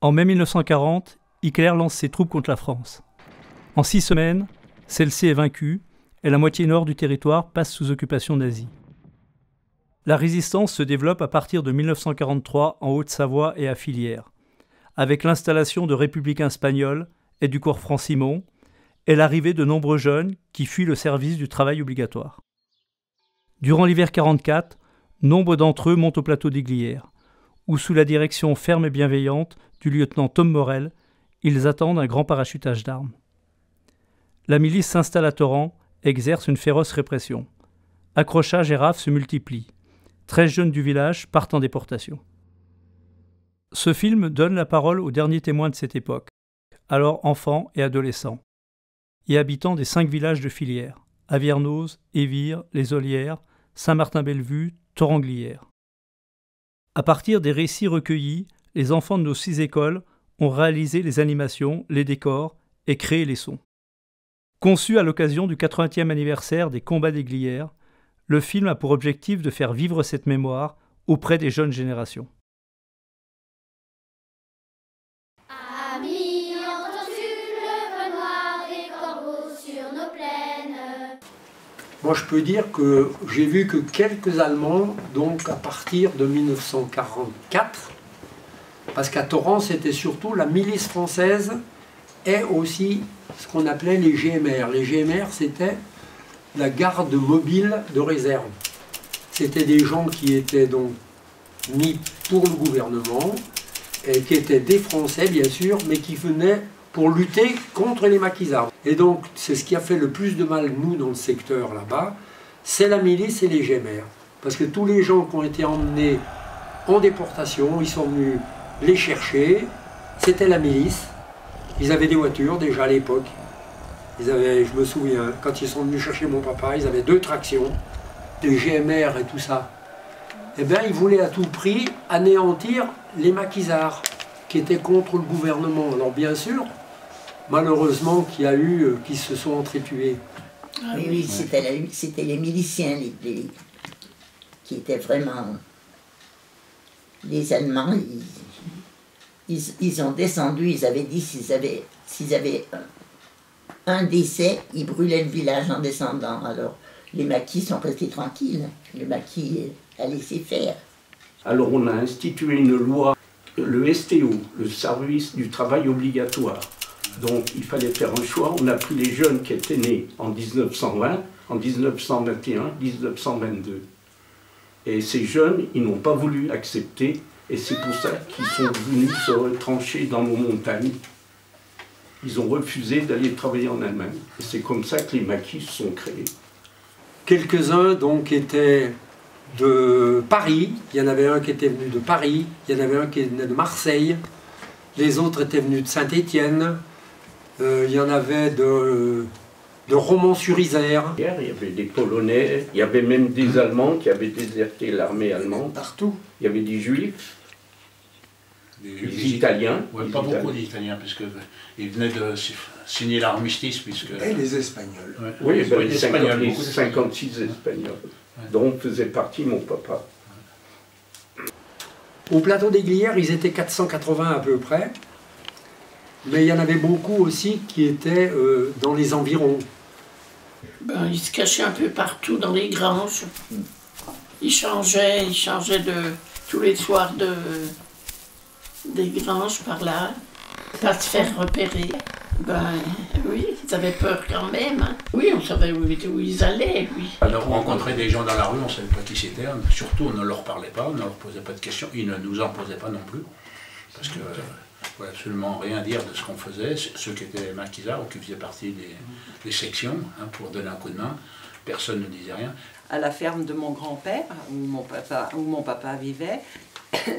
En mai 1940, Hitler lance ses troupes contre la France. En 6 semaines, celle-ci est vaincue et la moitié nord du territoire passe sous occupation nazie. La résistance se développe à partir de 1943 en Haute-Savoie et à Fillières, avec l'installation de républicains espagnols et du corps Franc-Simon et l'arrivée de nombreux jeunes qui fuient le service du travail obligatoire. Durant l'hiver 44, nombre d'entre eux montent au plateau des Glières, où sous la direction ferme et bienveillante du lieutenant Tom Morel, ils attendent un grand parachutage d'armes. La milice s'installe à Torrent et exerce une féroce répression. Accrochages et rafles se multiplient. 13 jeunes du village partent en déportation. Ce film donne la parole aux derniers témoins de cette époque, alors enfants et adolescents, et habitants des 5 villages de Fillières, Aviernoz, Évire, Les Olières, Saint-Martin-Bellevue, Torrent-Glières. À partir des récits recueillis, les enfants de nos 6 écoles ont réalisé les animations, les décors et créé les sons. Conçu à l'occasion du 80e anniversaire des combats des Glières, le film a pour objectif de faire vivre cette mémoire auprès des jeunes générations. Amis, entends-tu le vent noir des corbeaux sur nos plaines? Moi, je peux dire que j'ai vu que quelques Allemands, donc à partir de 1944, parce qu'à Torrent, c'était surtout la milice française et aussi ce qu'on appelait les GMR. Les GMR, c'était la garde mobile de réserve. C'était des gens qui étaient donc mis pour le gouvernement, et qui étaient des Français, bien sûr, mais qui venaient pour lutter contre les maquisards. Et donc, c'est ce qui a fait le plus de mal, nous, dans le secteur là-bas, c'est la milice et les GMR. Parce que tous les gens qui ont été emmenés en déportation, ils sont venus les chercher, c'était la milice. Ils avaient des voitures déjà à l'époque. Je me souviens, quand ils sont venus chercher mon papa, ils avaient 2 tractions, des GMR et tout ça. Eh bien, ils voulaient à tout prix anéantir les maquisards qui étaient contre le gouvernement. Alors bien sûr, malheureusement, qu'il y a eu qui se sont entretués. Oui, oui, c'était les miliciens qui étaient vraiment... Les Allemands, ils ont descendu, ils avaient dit s'ils avaient un décès, ils brûlaient le village en descendant. Alors les maquis sont restés tranquilles, le maquis a laissé faire. Alors on a institué une loi, le STO, le service du travail obligatoire. Donc il fallait faire un choix, on a pris les jeunes qui étaient nés en 1920, en 1921, 1922. Et ces jeunes, ils n'ont pas voulu accepter, et c'est pour ça qu'ils sont venus se retrancher dans nos montagnes. Ils ont refusé d'aller travailler en Allemagne. Et c'est comme ça que les maquis se sont créés. Quelques-uns donc étaient de Paris, il y en avait un qui était venu de Paris, il y en avait un qui venait de Marseille, les autres étaient venus de Saint-Étienne, il y en avait de Romans-sur-Isère. Il y avait des Polonais, il y avait même des Allemands qui avaient déserté l'armée allemande. Partout. Il y avait des Juifs, des Italiens. Ouais, pas beaucoup d'Italiens, puisqu'ils venaient de signer l'armistice. Et les Espagnols. Ouais. Oui, ben, les Espagnols, les beaucoup d'Espagnols. 56 Espagnols, dont faisait partie mon papa. Au plateau des Glières, ils étaient 480 à peu près, mais il y en avait beaucoup aussi qui étaient dans les environs. Ben, ils se cachaient un peu partout dans les granges. Ils changeaient tous les soirs des granges par là, pas se faire repérer. Ben oui, ils avaient peur quand même. Hein. Oui, on savait où ils allaient, oui. Alors on rencontrait des gens dans la rue, on ne savait pas qui c'était, surtout on ne leur parlait pas, on ne leur posait pas de questions, ils ne nous en posaient pas non plus. Parce que ne voulait absolument rien dire de ce qu'on faisait, ceux qui étaient maquisards ou qui faisaient partie des sections, pour donner un coup de main, personne ne disait rien. À la ferme de mon grand-père, où mon papa vivait,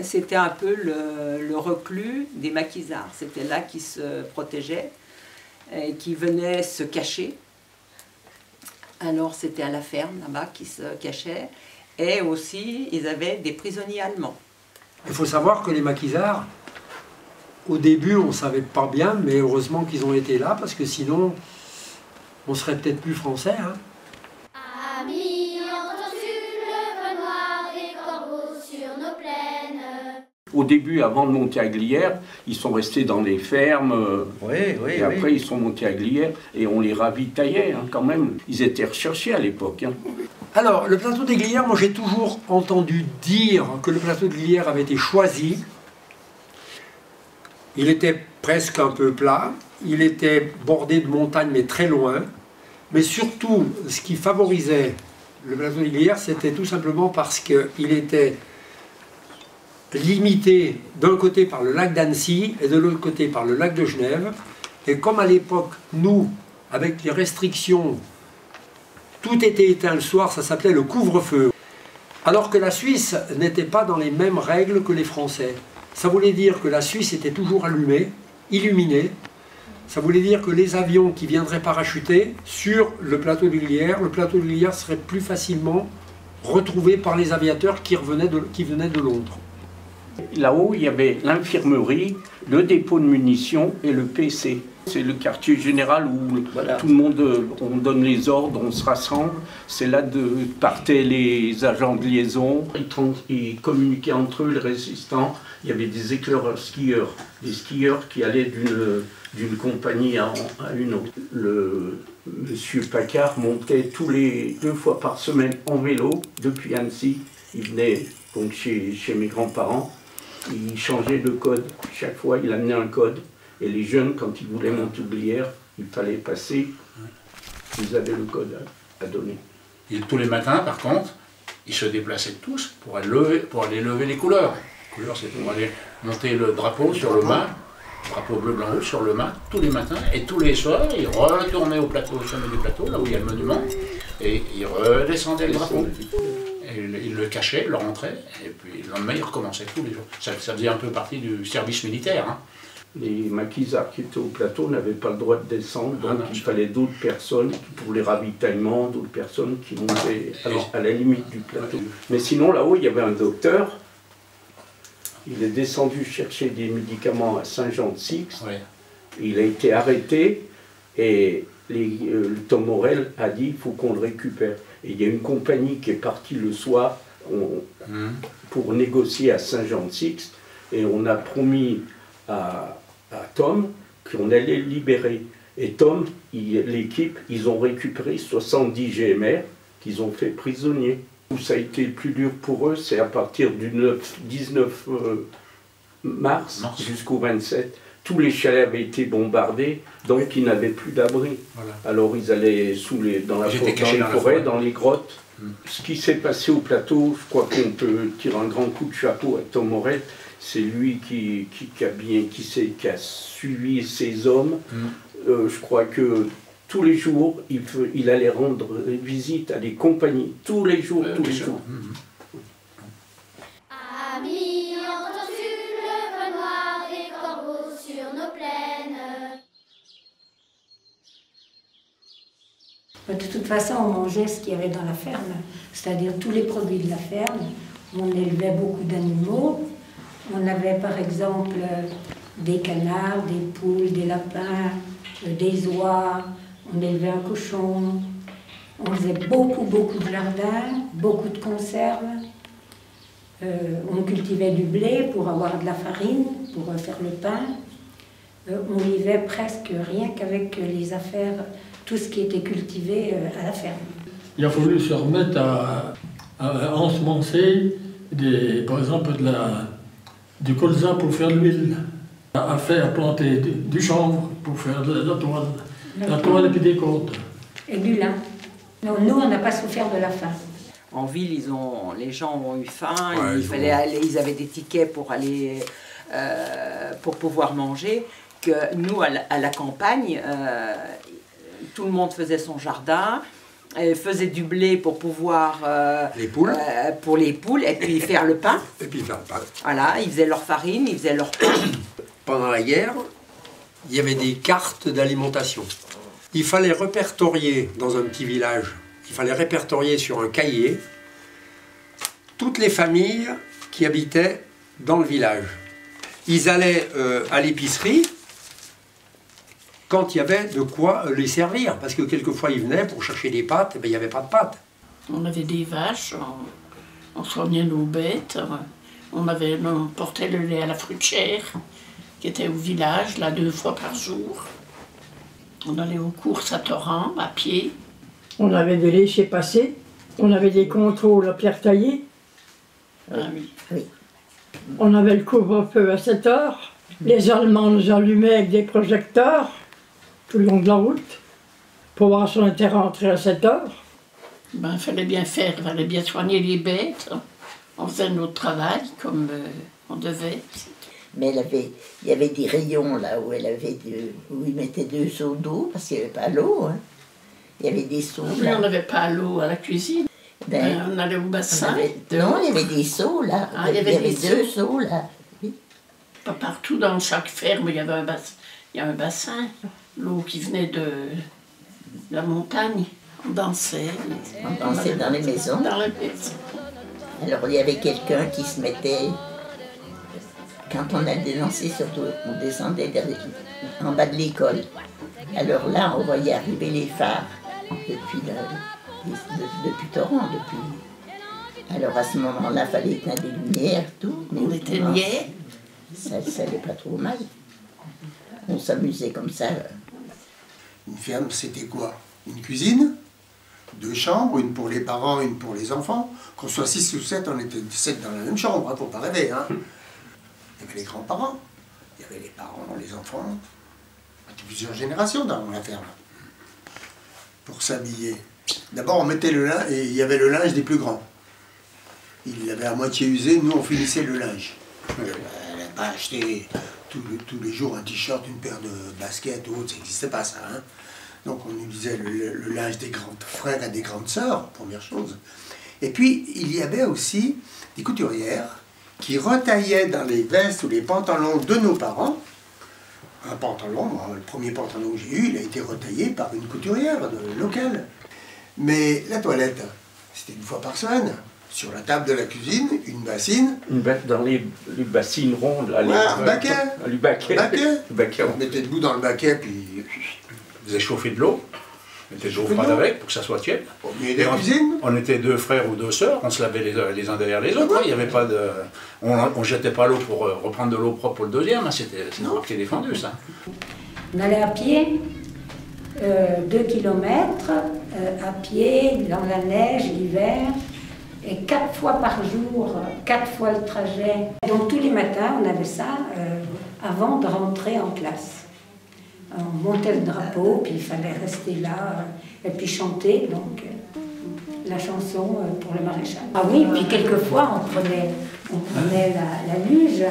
c'était un peu le reclus des maquisards. C'était là qu'ils se protégeaient et qui venaient se cacher. Alors c'était à la ferme là-bas qu'ils se cachaient. Et aussi, ils avaient des prisonniers allemands. Il faut savoir que les maquisards, au début, on ne savait pas bien, mais heureusement qu'ils ont été là, parce que sinon, on serait peut-être plus français. Hein. Amis, entends-tu le vent noir des corbeaux sur nos plaines? Au début, avant de monter à Glières, ils sont restés dans les fermes. Et après, ils sont montés à Glières et on les ravitaillait quand même. Ils étaient recherchés à l'époque. Alors, le plateau des Glières, moi j'ai toujours entendu dire que le plateau de Glières avait été choisi. Il était presque un peu plat, il était bordé de montagnes mais très loin. Mais surtout, ce qui favorisait le plateau des Glières, c'était tout simplement parce qu'il était limité d'un côté par le lac d'Annecy et de l'autre côté par le lac de Genève. Et comme à l'époque, nous, avec les restrictions, tout était éteint le soir, ça s'appelait le couvre-feu. Alors que la Suisse n'était pas dans les mêmes règles que les Français. Ça voulait dire que la Suisse était toujours allumée, illuminée. Ça voulait dire que les avions qui viendraient parachuter sur le plateau de Glières serait plus facilement retrouvé par les aviateurs qui venaient de Londres. Là-haut, il y avait l'infirmerie, le dépôt de munitions et le PC. C'est le quartier général où tout le monde, on donne les ordres, on se rassemble. C'est là que partaient les agents de liaison. Ils communiquaient entre eux, les résistants. Il y avait des éclaireurs skieurs, des skieurs qui allaient d'une compagnie à une autre. Le monsieur Paccard montait 2 fois par semaine en vélo depuis Annecy. Il venait donc chez mes grands-parents. Il changeait de code. Chaque fois, il amenait un code. Et les jeunes, quand ils voulaient monter aux Glières, il fallait passer. Ils avaient le code à donner. Et tous les matins, par contre, ils se déplaçaient tous pour aller lever les couleurs. Les couleurs, c'est pour aller monter le drapeau sur le mât, drapeau bleu, blanc, rouge sur le mât, tous les matins. Et tous les soirs, ils retournaient au plateau, au sommet du plateau, là où il y a le monument, et ils redescendaient le drapeau. Et ils le cachaient, le rentraient, et puis le lendemain, ils recommençaient tous les jours. Ça faisait un peu partie du service militaire. Hein. Les maquisards qui étaient au plateau n'avaient pas le droit de descendre, donc il fallait d'autres personnes pour les ravitaillements, d'autres personnes qui montaient à la limite du plateau. Mais sinon, là-haut, il y avait un docteur. Il est descendu chercher des médicaments à Saint-Jean-de-Sixte. Il a été arrêté et Tom Morel a dit qu'il faut qu'on le récupère. Et il y a une compagnie qui est partie le soir pour négocier à Saint-Jean-de-Sixte et on a promis à Tom qu'on allait le libérer. Et Tom, l'équipe, ils ont récupéré 70 GMR qu'ils ont fait prisonniers. Où ça a été le plus dur pour eux, c'est à partir du 19 mars jusqu'au 27. Tous les chalets avaient été bombardés, donc ils n'avaient plus d'abri. Voilà. Alors ils allaient dans la forêt, dans les grottes. Ce qui s'est passé au plateau, je crois qu'on peut tirer un grand coup de chapeau à Tom Morel. C'est lui qui a suivi ces hommes. Je crois que tous les jours, il allait rendre visite à des compagnies. Tous les jours, tous les jours. Amis, entends-tu le vent noir des corbeaux sur nos plaines? De toute façon, on mangeait ce qu'il y avait dans la ferme, c'est-à-dire tous les produits de la ferme. On élevait beaucoup d'animaux. On avait par exemple des canards, des poules, des lapins, des oies. On élevait un cochon. On faisait beaucoup de jardins, beaucoup de conserves. On cultivait du blé pour avoir de la farine, pour faire le pain. On vivait presque rien qu'avec les affaires, tout ce qui était cultivé à la ferme. Il a fallu se remettre à ensemencer, par exemple, du colza pour faire de l'huile, à planter du chanvre pour faire de la toile et puis des côtes. Et du lin. Non, nous, on n'a pas souffert de la faim. En ville, les gens ont eu faim, ils avaient des tickets pour aller, pour pouvoir manger. Que nous, à la campagne, tout le monde faisait son jardin, faisait du blé pour pouvoir pour les poules et puis faire le pain. Et puis faire le pain. Voilà, ils faisaient leur farine, ils faisaient leur pain. Pendant la guerre, il y avait des cartes d'alimentation. Il fallait répertorier dans un petit village, il fallait répertorier sur un cahier toutes les familles qui habitaient dans le village. Ils allaient à l'épicerie quand il y avait de quoi les servir, parce que quelquefois ils venaient pour chercher des pâtes, et bien il n'y avait pas de pâtes. On avait des vaches, on soignait nos bêtes, On portait le lait à la fruitière, qui était au village, là, 2 fois par jour. On allait aux courses à Torrent, à pied. On avait des laissez-passer, on avait des contrôles à pierre taillée. Ah oui. Oui. On avait le couvre-feu à 7 heures. Les Allemands nous allumaient avec des projecteurs tout le long de la route pour voir si on était rentré à 7 heures. Ben, il fallait bien faire, il fallait bien soigner les bêtes. On faisait notre travail comme on devait. Mais il y avait des rayons là où ils mettaient 2 seaux d'eau parce qu'il n'y avait pas l'eau. Hein. Il y avait des seaux. Oui, on n'avait pas l'eau à la cuisine. On allait au bassin. Non, il y avait des seaux là. Ah, il y avait 2 seaux là. Oui. Pas partout, dans chaque ferme, il y avait un bassin. L'eau qui venait de la montagne. On dansait. On dansait dans les maisons. Dans les maisons. Alors il y avait quelqu'un qui se mettait, quand on allait danser surtout, on descendait en bas de l'école. Alors là, on voyait arriver les phares depuis Torrent. Alors à ce moment-là, il fallait éteindre les lumières, tout. Mais on éteignait. Ça n'allait pas trop mal. On s'amusait comme ça. Une ferme, c'était quoi? Une cuisine, 2 chambres, une pour les parents, une pour les enfants. Qu'on soit 6 ou 7, on était 7 dans la même chambre, hein, faut pas rêver. Hein. Il y avait les grands-parents, il y avait les parents, les enfants. Il y avait plusieurs générations dans la ferme. Pour s'habiller. D'abord, on mettait le linge, et il y avait le linge des plus grands. Il l'avait à moitié usé, nous on finissait le linge. On n'avait pas acheté tous les jours un t-shirt, une paire de baskets ou autre, ça n'existait pas ça. Hein. Donc on utilisait le linge des grands frères et des grandes sœurs, première chose. Et puis il y avait aussi des couturières qui retaillaient dans les vestes ou les pantalons de nos parents. Un pantalon, moi, le premier pantalon que j'ai eu, il a été retaillé par une couturière locale. Mais la toilette, c'était 1 fois par semaine. Sur la table de la cuisine, une bassine. Dans les bassines rondes, là, un baquet. Le baquet. On mettait debout dans le baquet, puis On faisait chauffer de l'eau, on mettait de l'eau froide avec pour que ça soit tiède. On était 2 frères ou 2 sœurs, on se lavait les uns derrière les autres. Il y avait pas de, on jetait pas l'eau pour reprendre de l'eau propre pour le deuxième, hein. C'était défendu ça. On allait à pied, 2 kilomètres, à pied, dans la neige, l'hiver, et 4 fois par jour, 4 fois le trajet. Donc tous les matins, on avait ça avant de rentrer en classe. On montait le drapeau, puis il fallait rester là, et puis chanter, donc la chanson pour le maréchal. Ah oui, puis quelquefois on prenait la luge,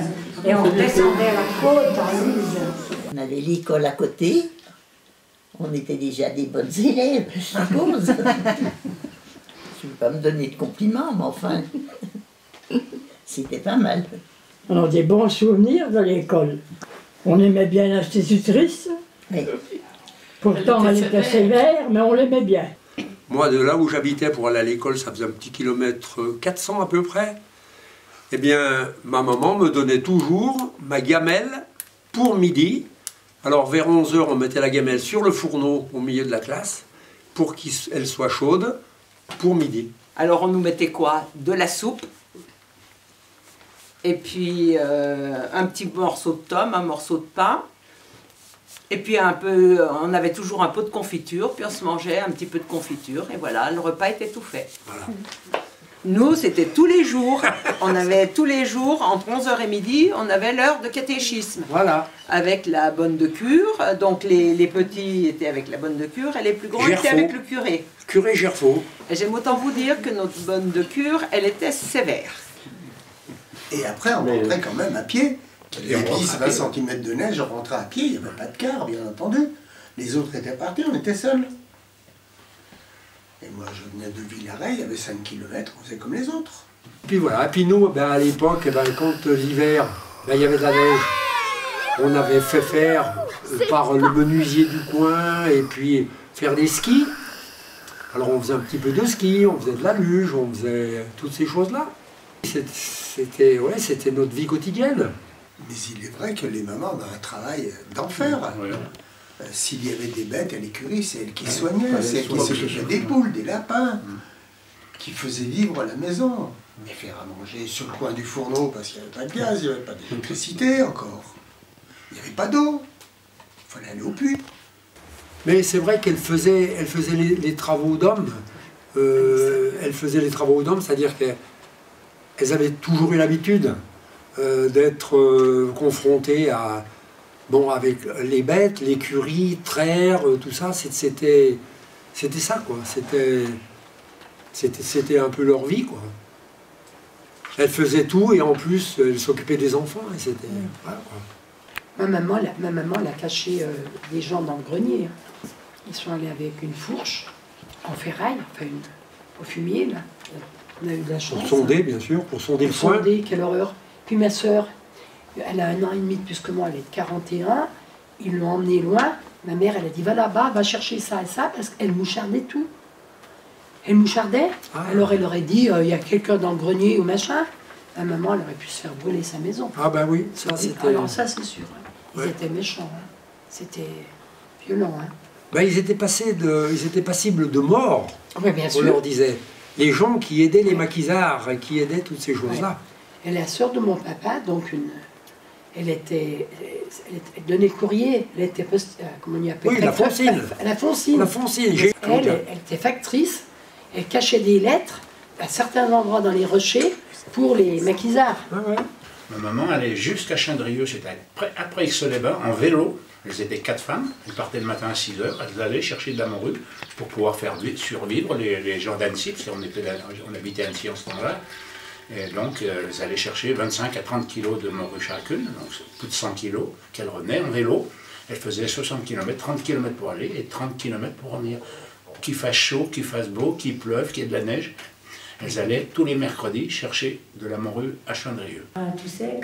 et on descendait la côte en luge. On avait l'école à côté, on était déjà des bonnes élèves, je suppose. Je ne vais pas me donner de compliments, mais enfin, c'était pas mal. On a des bons souvenirs de l'école. On aimait bien l'institutrice. Oui. Pourtant, elle était sévère, mais on l'aimait bien. Moi, de là où j'habitais pour aller à l'école, ça faisait un petit kilomètre 400 à peu près. Eh bien, ma maman me donnait toujours ma gamelle pour midi. Alors, vers 11 h, on mettait la gamelle sur le fourneau au milieu de la classe pour qu'elle soit chaude pour midi. Alors, on nous mettait quoi? De la soupe. Et puis, un petit morceau de tome, un morceau de pain. Et puis on avait toujours un pot de confiture, puis on se mangeait un petit peu de confiture, et voilà, le repas était tout fait. Voilà. Nous, c'était tous les jours, on avait tous les jours, entre 11 h et midi, on avait l'heure de catéchisme. Voilà. Avec la bonne de cure, donc les petits étaient avec la bonne de cure, et les plus grands étaient avec le curé. Curé Gerfaux. Et j'aime autant vous dire que notre bonne de cure, elle était sévère. Et après, on rentrait quand même à pied. Les 10-20 cm de neige, on rentrait à pied, il n'y avait pas de car, bien entendu. Les autres étaient partis, on était seuls. Et moi, je venais de Villaret, il y avait 5 km, on faisait comme les autres. Puis voilà, et puis nous, à l'époque, quand l'hiver, il y avait de la neige, on avait fait faire par le menuisier du coin, et puis faire des skis. Alors on faisait un petit peu de ski, on faisait de la luge, on faisait toutes ces choses-là. C'était notre vie quotidienne. Mais il est vrai que les mamans ont un travail d'enfer. S'il y avait des bêtes à l'écurie, c'est elles qui soignaient, c'est elles qui s'occupaient des poules, des lapins, qui faisaient vivre la maison. Mais faire à manger sur le coin du fourneau parce qu'il n'y avait pas de gaz, il n'y avait pas d'électricité encore. Il n'y avait pas d'eau. Il fallait aller au puits. Mais c'est vrai qu'elle faisait les travaux d'hommes. Elle faisait les travaux d'hommes, c'est-à-dire qu'elles avaient toujours eu l'habitude d'être confrontées à, bon, avec les bêtes, l'écurie, traire, tout ça. C'était ça, quoi. C'était un peu leur vie, quoi. Elle faisait tout et en plus, elle s'occupait des enfants. Et c'était, voilà, quoi. Ma maman, elle a caché des gens dans le grenier. Ils sont allés avec une fourche en ferraille, enfin au fumier, là. On a eu de la chance. Pour sonder, bien sûr, pour sonder le foin. Sonder, quelle horreur. Puis ma soeur, elle a 1 an et demi de plus que moi, elle est de 41. Ils l'ont emmenée loin. Ma mère, elle a dit, va là-bas, va chercher ça et ça, parce qu'elle mouchardait tout. Elle mouchardait. Ah. Alors elle aurait dit, il y a quelqu'un dans le grenier ou machin. Ma maman, elle aurait pu se faire brûler sa maison. Ah ben oui, ça c'était... Alors ça, c'est sûr. Hein. Ils étaient méchants. Hein. C'était violent. Hein. Ben, ils étaient passibles de mort, oui, bien sûr. On leur disait. Les gens qui aidaient les maquisards, qui aidaient toutes ces choses-là. Ouais. Et la sœur de mon papa, donc elle donnait le courrier, elle était comment on y appelle? Oui, la Foncine. La Foncine. La Foncine. Elle était factrice, elle cachait des lettres à certains endroits dans les rochers pour les maquisards. Ouais, ouais. Ma maman allait jusqu'à Chindrieux, c'était après Aix-les-Bains, en vélo. Elles étaient 4 femmes, elles partaient le matin à 6 h, elles allaient chercher de la morue pour pouvoir faire survivre les gens d'Annecy, parce qu'on habitait Annecy en ce temps-là. Et donc elles allaient chercher 25 à 30 kilos de morue chacune, donc plus de 100 kilos, qu'elles revenaient en vélo. Elles faisaient 60 km, 30 km pour aller et 30 km pour revenir. Qu'il fasse chaud, qu'il fasse beau, qu'il pleuve, qu'il y ait de la neige. Elles allaient tous les mercredis chercher de la morue à Chindrieux. Tu sais,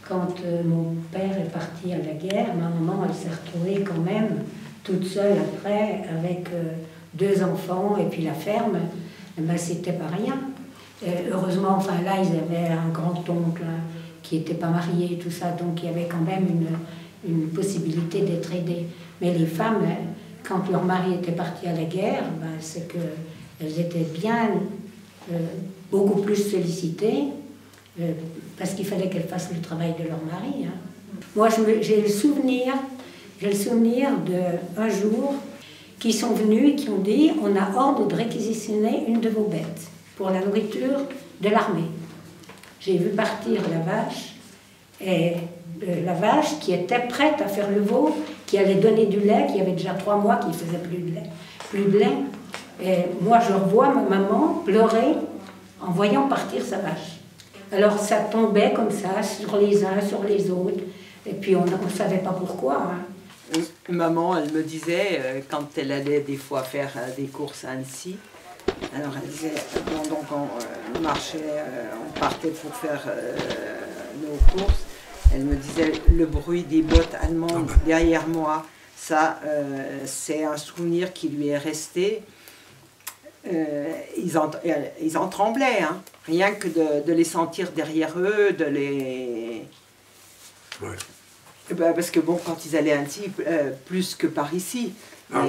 quand mon père est parti à la guerre, ma maman, elle s'est retrouvée quand même toute seule après, avec 2 enfants et puis la ferme. Ben, c'était pas rien. Et heureusement, enfin là, ils avaient un grand-oncle qui n'était pas marié et tout ça, donc il y avait quand même une possibilité d'être aidés. Mais les femmes, quand leur mari était parti à la guerre, ben, c'est qu'elles étaient bien beaucoup plus sollicitées. Parce qu'il fallait qu'elles fassent le travail de leur mari. Hein. Moi, j'ai le souvenir d'un jour qui sont venus et qui ont dit « On a ordre de réquisitionner une de vos bêtes pour la nourriture de l'armée. » J'ai vu partir la vache, et la vache qui était prête à faire le veau, qui allait donner du lait, qui avait déjà 3 mois, qui ne faisait plus de lait. Et moi, je revois ma maman pleurer en voyant partir sa vache. Alors ça tombait comme ça, sur les uns, sur les autres, et puis on ne savait pas pourquoi. Hein. Maman, elle me disait, quand elle allait des fois faire des courses à Annecy, alors elle disait, bon, donc on marchait, on partait pour faire nos courses, elle me disait, le bruit des bottes allemandes derrière moi, ça, c'est un souvenir qui lui est resté. Ils en tremblaient, hein. Rien que de les sentir derrière eux, de les... Ouais. Ben, parce que bon, quand ils allaient à Annecy, plus que par ici,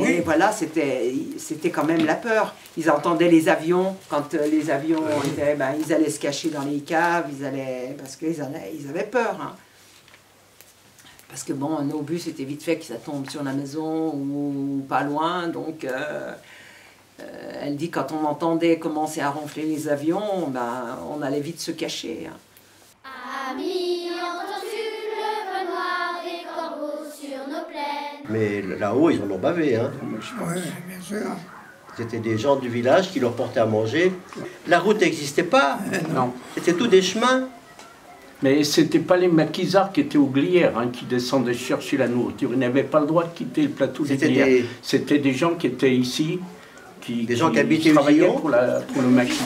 et voilà, c'était quand même la peur. Ils entendaient les avions, quand les avions étaient, ben, ils allaient se cacher dans les caves, parce qu'ils avaient peur. Hein. Parce que bon, un obus, c'était vite fait que ça tombe sur la maison ou pas loin, donc... elle dit quand on entendait commencer à ronfler les avions, ben, on allait vite se cacher. Hein. Amis, entends-tu le vent noir des corbeaux sur nos plaines? Mais là-haut, ils en ont bavé. Hein. Oui, bien sûr. C'était des gens du village qui leur portaient à manger. La route n'existait pas. Non. C'était tous des chemins. Mais ce n'étaient pas les maquisards qui étaient aux glières, hein, qui descendaient chercher la nourriture. Ils n'avaient pas le droit de quitter le plateau des glières. C'était des gens qui étaient ici. Des gens qui habitaient travaillaient pour le maquis.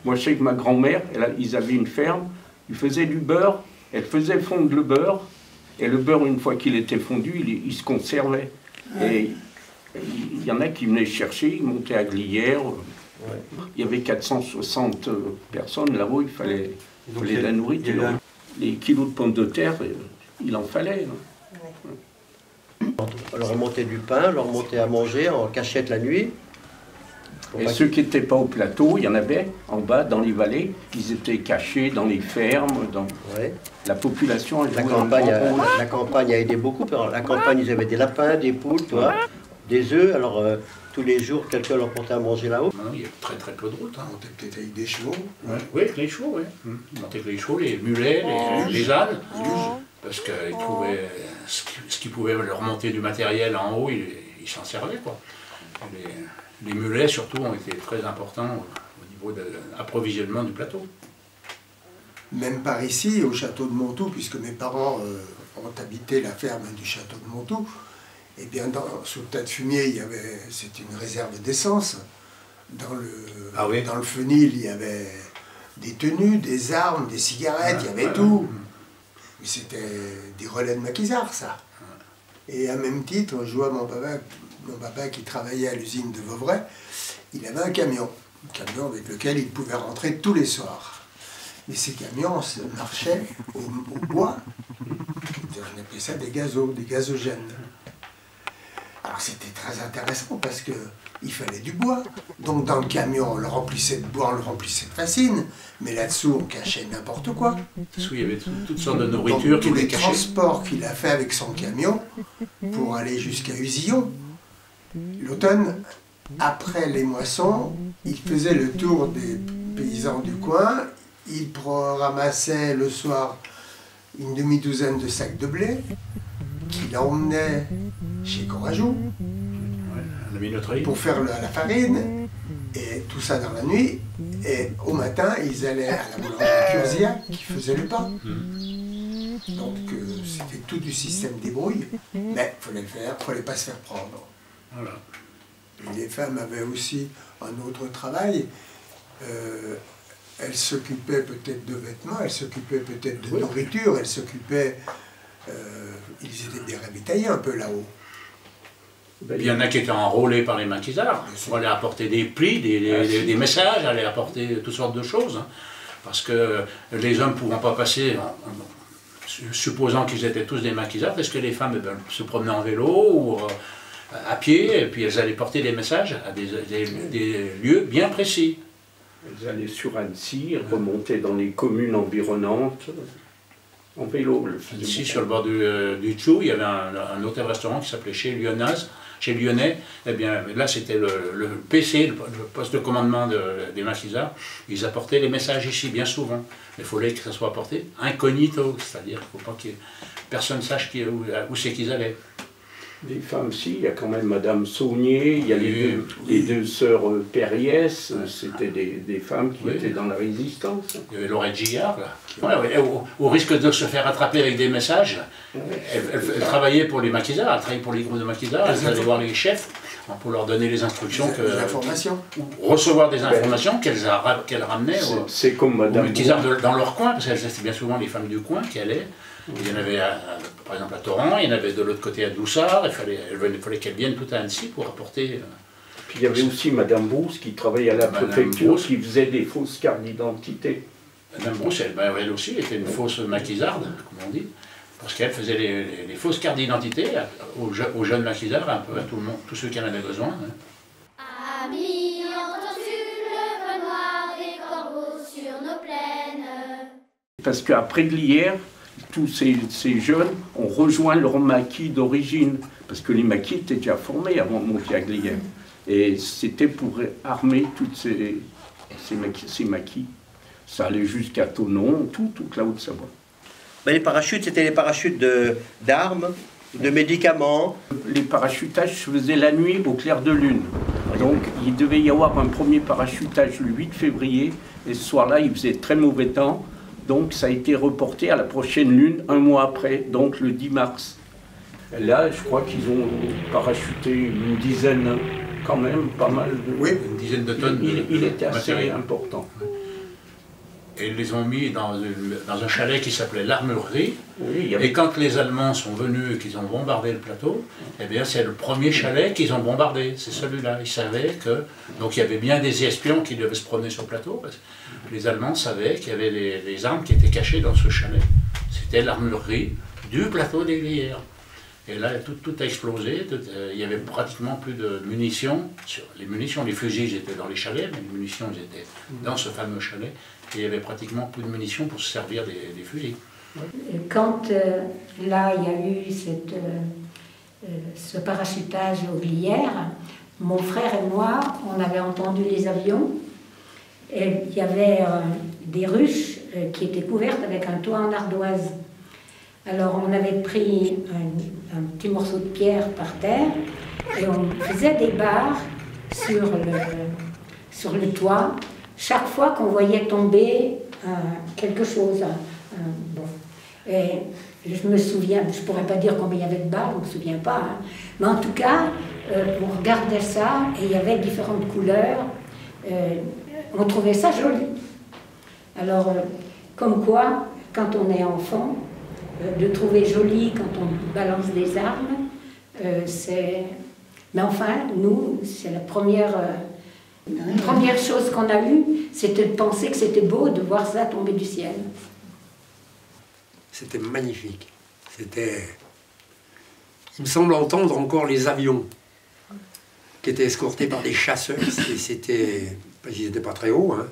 Moi, je sais que ma grand-mère, ils avaient une ferme, ils faisaient du beurre, elle faisait fondre le beurre, et le beurre, une fois qu'il était fondu, il se conservait. Ouais. Et il y en a qui venaient chercher, ils montaient à Glières. Ouais. Il y avait 460 personnes là-haut, il fallait de la nourriture. Les kilos de pommes de terre, il en fallait. On leur montait du pain, on leur montait à manger en cachette la nuit. Et ceux qui n'étaient pas au plateau, il y en avait en bas, dans les vallées, ils étaient cachés dans les fermes, dans... Ouais. La population a joué la campagne a aidé beaucoup. La campagne, ils avaient des lapins, des poules, tu vois, des œufs. Alors, tous les jours, quelqu'un leur portait à manger là-haut. Il y a très très peu de routes. Hein. On était peut-être avec des chevaux. Ouais. Oui, avec les chevaux, oui. Ils montaient avec les chevaux, les mulets, les ânes. Parce qu'ils trouvaient ce qui pouvait leur monter du matériel en haut, ils s'en servaient, quoi. Les mulets, surtout, ont été très importants au niveau de l'approvisionnement du plateau. Même par ici, au château de Montou, puisque mes parents ont habité la ferme du château de Montou, et bien sous le tas de fumier, c'était une réserve d'essence. Dans le fenil, il y avait des tenues, des armes, des cigarettes, il y avait tout. Mais c'était des relais de maquisards, ça. Et à même titre, je vois mon papa qui travaillait à l'usine de Vauvray, il avait un camion avec lequel il pouvait rentrer tous les soirs. Mais ces camions marchaient au bois. On appelait ça des gazogènes. Alors c'était très intéressant parce qu'il fallait du bois. Donc dans le camion, on le remplissait de bois, on le remplissait de fascines. Mais là-dessous, on cachait n'importe quoi. Dessous, il y avait toutes sortes de nourriture qui étaient cachées. Tous les transports qu'il a fait avec son camion pour aller jusqu'à Usillon. L'automne, après les moissons, il faisait le tour des paysans du coin. Il ramassait le soir une demi-douzaine de sacs de blé qu'il emmenait chez Corajou pour faire la farine, et tout ça dans la nuit. Et au matin, ils allaient à la boulangerie Curzia qui faisait le pain. Donc c'était tout du système débrouille, mais il fallait le faire, il ne fallait pas se faire prendre. Voilà. Et les femmes avaient aussi un autre travail. Elles s'occupaient peut-être de vêtements, elles s'occupaient peut-être de nourriture, elles s'occupaient... ils étaient bien ravitaillés un peu là-haut. Il y en a qui étaient enrôlés par les maquisards. On allait apporter des plis, des messages, allait apporter toutes sortes de choses. Hein. Parce que les hommes ne pouvant pas passer, supposant qu'ils étaient tous des maquisards, est-ce que les femmes se promenaient en vélo ou à pied, et puis elles allaient porter des messages à des lieux bien précis. Elles allaient sur Annecy, remontaient dans les communes environnantes, en vélo. Ici, sur le bord du Tchou, il y avait un hôtel-restaurant qui s'appelait Chez Lyonnais. Eh bien, là, c'était le PC, le poste de commandement des maquisards. Ils apportaient les messages ici, bien souvent. Il fallait que ça soit apporté incognito, c'est-à-dire qu'il ne faut pas que personne ne sache où c'est qu'ils allaient. Des femmes, si, il y a quand même Madame Saunier, il y a les deux sœurs Périès, c'était des femmes qui étaient dans la résistance. Il y avait Laurette Gillard, là. Au risque de se faire attraper avec des messages, elle travaillait pour les maquisards, elle travaillait pour les groupes de maquisards, elle allait voir les chefs pour leur donner les instructions, recevoir des informations qu'elle ramenait aux maquisards dans leur coin, parce que c'était bien souvent les femmes du coin qui allaient. Il y en avait, par exemple, à Torrent, il y en avait de l'autre côté à Doussard, il fallait qu'elles viennent toutes à Annecy pour apporter... Puis il y avait aussi Madame Brousse qui travaillait à la préfecture, qui faisait des fausses cartes d'identité. Madame Brousse, elle aussi était une fausse maquisarde, comme on dit, parce qu'elle faisait les fausses cartes d'identité aux jeunes maquisards, un peu à tout le monde, tous ceux qui en avaient besoin. Hein. Amis, entends-tu le vent noir des corbeaux sur nos plaines? Parce qu'après Glières, tous ces jeunes ont rejoint leur maquis d'origine, parce que les maquis étaient déjà formés avant de monter à Glières. Et c'était pour armer toutes ces maquis. Ça allait jusqu'à Thonon, toute la Haute-Savoie. Ben, les parachutes, c'était les parachutes d'armes, de médicaments. Les parachutages se faisaient la nuit au clair de lune. Donc il devait y avoir un premier parachutage le 8 février, et ce soir-là, il faisait très mauvais temps. Donc ça a été reporté à la prochaine lune, un mois après, donc le 10 mars. Et là, je crois qu'ils ont parachuté une dizaine, quand même, pas mal de... Oui, une dizaine de tonnes. Il était assez important. Et ils les ont mis dans un chalet qui s'appelait l'Armurerie. Oui, et quand les Allemands sont venus et qu'ils ont bombardé le plateau, eh bien c'est le premier chalet qu'ils ont bombardé, c'est celui-là. Ils savaient que... Donc il y avait bien des espions qui devaient se promener sur le plateau, parce que les Allemands savaient qu'il y avait des armes qui étaient cachées dans ce chalet. C'était l'Armurerie du plateau des Glières. Et là, tout a explosé. Il y avait pratiquement plus de munitions. Les munitions, les fusils, ils étaient dans les chalets, mais les munitions, ils étaient dans ce fameux chalet. Et il y avait pratiquement plus de munitions pour se servir des fusils. Quand là, il y a eu ce parachutage au Glières, mon frère et moi, on avait entendu les avions. Et il y avait des ruches qui étaient couvertes avec un toit en ardoise. Alors on avait pris un petit morceau de pierre par terre et on faisait des barres sur le toit chaque fois qu'on voyait tomber quelque chose. Bon. Et je me souviens, je ne pourrais pas dire combien il y avait de barres, je ne me souviens pas, hein. Mais en tout cas, on regardait ça et il y avait différentes couleurs. On trouvait ça joli. Alors, comme quoi, quand on est enfant, de trouver joli quand on balance des armes, c'est... Mais enfin, nous, c'est la première chose qu'on a eue, c'était de penser que c'était beau de voir ça tomber du ciel. C'était magnifique. C'était... Il me semble entendre encore les avions qui étaient escortés par des chasseurs. Et c'était... Ils n'étaient pas très hauts, hein.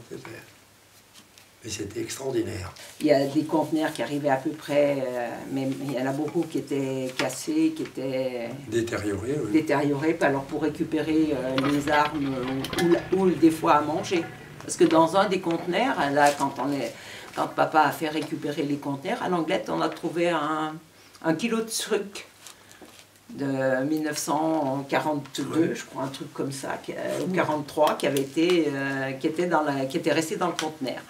Mais c'était extraordinaire. Il y a des conteneurs qui arrivaient à peu près, mais il y en a beaucoup qui étaient cassés, qui étaient détériorés. Oui. Détériorés, alors pour récupérer les armes ou des fois à manger. Parce que dans un des conteneurs, là, quand papa a fait récupérer les conteneurs, à l'Anglette, on a trouvé un kilo de sucre de 1942, je crois, un truc comme ça, ou 43, qui était resté dans le conteneur.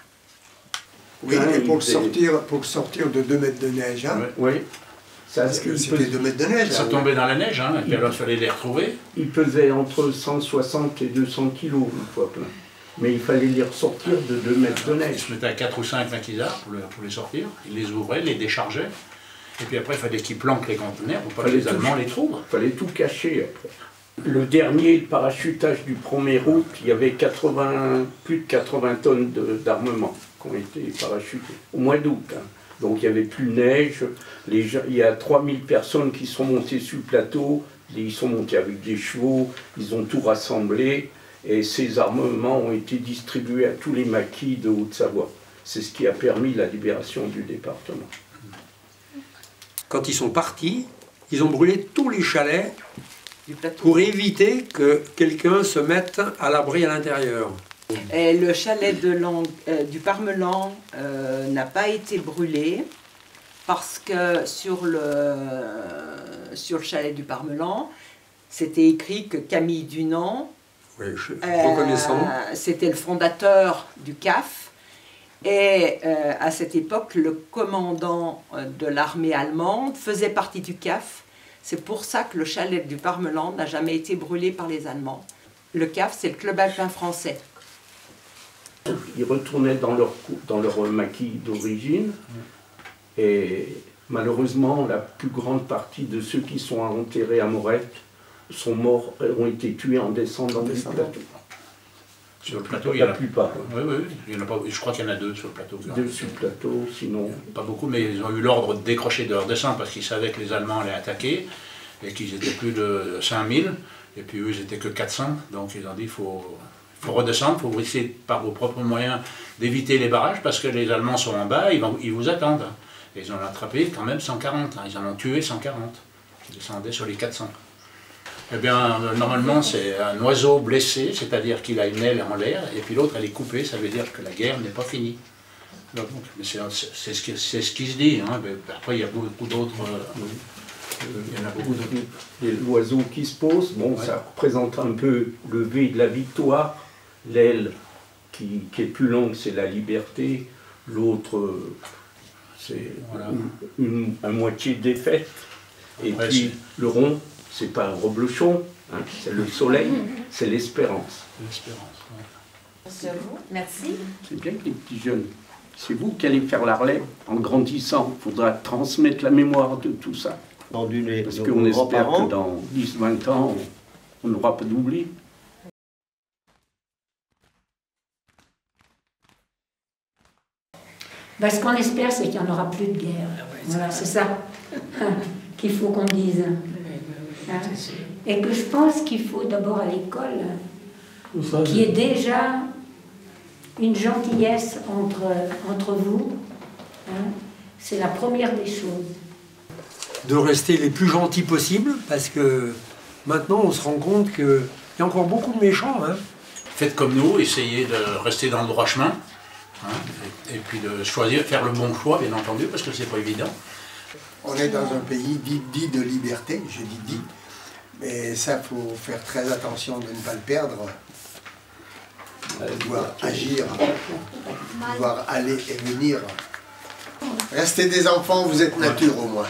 Oui, et pour le sortir de 2 mètres de neige, hein. Oui. Parce que c'était 2 mètres de neige. Ça tombait dans la neige, hein, et puis alors il fallait les retrouver. Ils pesaient entre 160 et 200 kilos une fois plein. Mais il fallait les ressortir de 2 mètres de neige. Ils se mettaient à 4 ou 5 maquisards pour les sortir. Ils les ouvraient, les déchargeaient. Et puis après, il fallait qu'ils planquent les conteneurs pour pas que les Allemands les trouvent. Il fallait tout cacher après. Le dernier parachutage du 1er août, il y avait plus de 80 tonnes d'armement qui ont été parachutés, au mois d'août. Hein. Donc il n'y avait plus de neige, il y a 3000 personnes qui sont montées sur le plateau, ils sont montés avec des chevaux, ils ont tout rassemblé, et ces armements ont été distribués à tous les maquis de Haute-Savoie. C'est ce qui a permis la libération du département. Quand ils sont partis, ils ont brûlé tous les chalets pour éviter que quelqu'un se mette à l'abri à l'intérieur. Et le chalet du Parmelan n'a pas été brûlé parce que sur le chalet du Parmelan, c'était écrit que Camille Dunant, c'était le fondateur du CAF, et à cette époque, le commandant de l'armée allemande faisait partie du CAF. C'est pour ça que le chalet du Parmelan n'a jamais été brûlé par les Allemands. Le CAF, c'est le club alpin français. Ils retournaient dans leur maquis d'origine et malheureusement la plus grande partie de ceux qui sont enterrés à Morette sont morts, ont été tués en descendant du plateau. Sur le plateau, il y en a la plupart. Oui, il y en a pas, je crois qu'il y en a 2 sur le plateau. 2 sur le plateau, sinon... Pas beaucoup, mais ils ont eu l'ordre de décrocher de leur descente parce qu'ils savaient que les Allemands allaient attaquer et qu'ils étaient plus de 5000 et puis eux ils étaient que 400, donc ils ont dit il faut redescendre, il faut essayer par vos propres moyens d'éviter les barrages parce que les Allemands sont en bas, ils vous attendent. Et ils en ont attrapé quand même 140, hein. Ils en ont tué 140, qui descendaient sur les 400. Eh bien, normalement, c'est un oiseau blessé, c'est-à-dire qu'il a une aile en l'air, et puis l'autre, elle est coupée, ça veut dire que la guerre n'est pas finie. C'est ce qui se dit, hein. Après, il y a beaucoup d'autres... il y en a beaucoup d'autres. L'oiseau qui se pose, bon, ouais. Ça représente un peu le V de la victoire. L'aile qui est plus longue, c'est la liberté. L'autre, c'est un moitié de défaite. Et ouais, puis le rond, c'est pas un reblochon, hein, c'est le soleil, c'est l'espérance. Merci à vous. Merci. C'est bien que les petits jeunes, c'est vous qui allez faire la relève. En grandissant, il faudra transmettre la mémoire de tout ça. Parce qu'on espère que dans 10-20 ans, on n'aura pas d'oubli. Ce qu'on espère, c'est qu'il n'y en aura plus de guerre. Voilà, c'est ça. qu'il faut qu'on dise. Hein? Et que je pense qu'il faut d'abord à l'école, qu'il y ait déjà une gentillesse entre vous. Hein? C'est la première des choses. De rester les plus gentils possibles, parce que maintenant on se rend compte qu'il y a encore beaucoup de méchants. Hein. Faites comme nous, essayez de rester dans le droit chemin, hein, et puis de choisir, faire le bon choix, bien entendu, parce que c'est pas évident. On est dans un pays dit de liberté, je dis dit, mais ça, faut faire très attention de ne pas le perdre, pouvoir agir, pouvoir aller et venir. Restez des enfants, vous êtes nature au moins.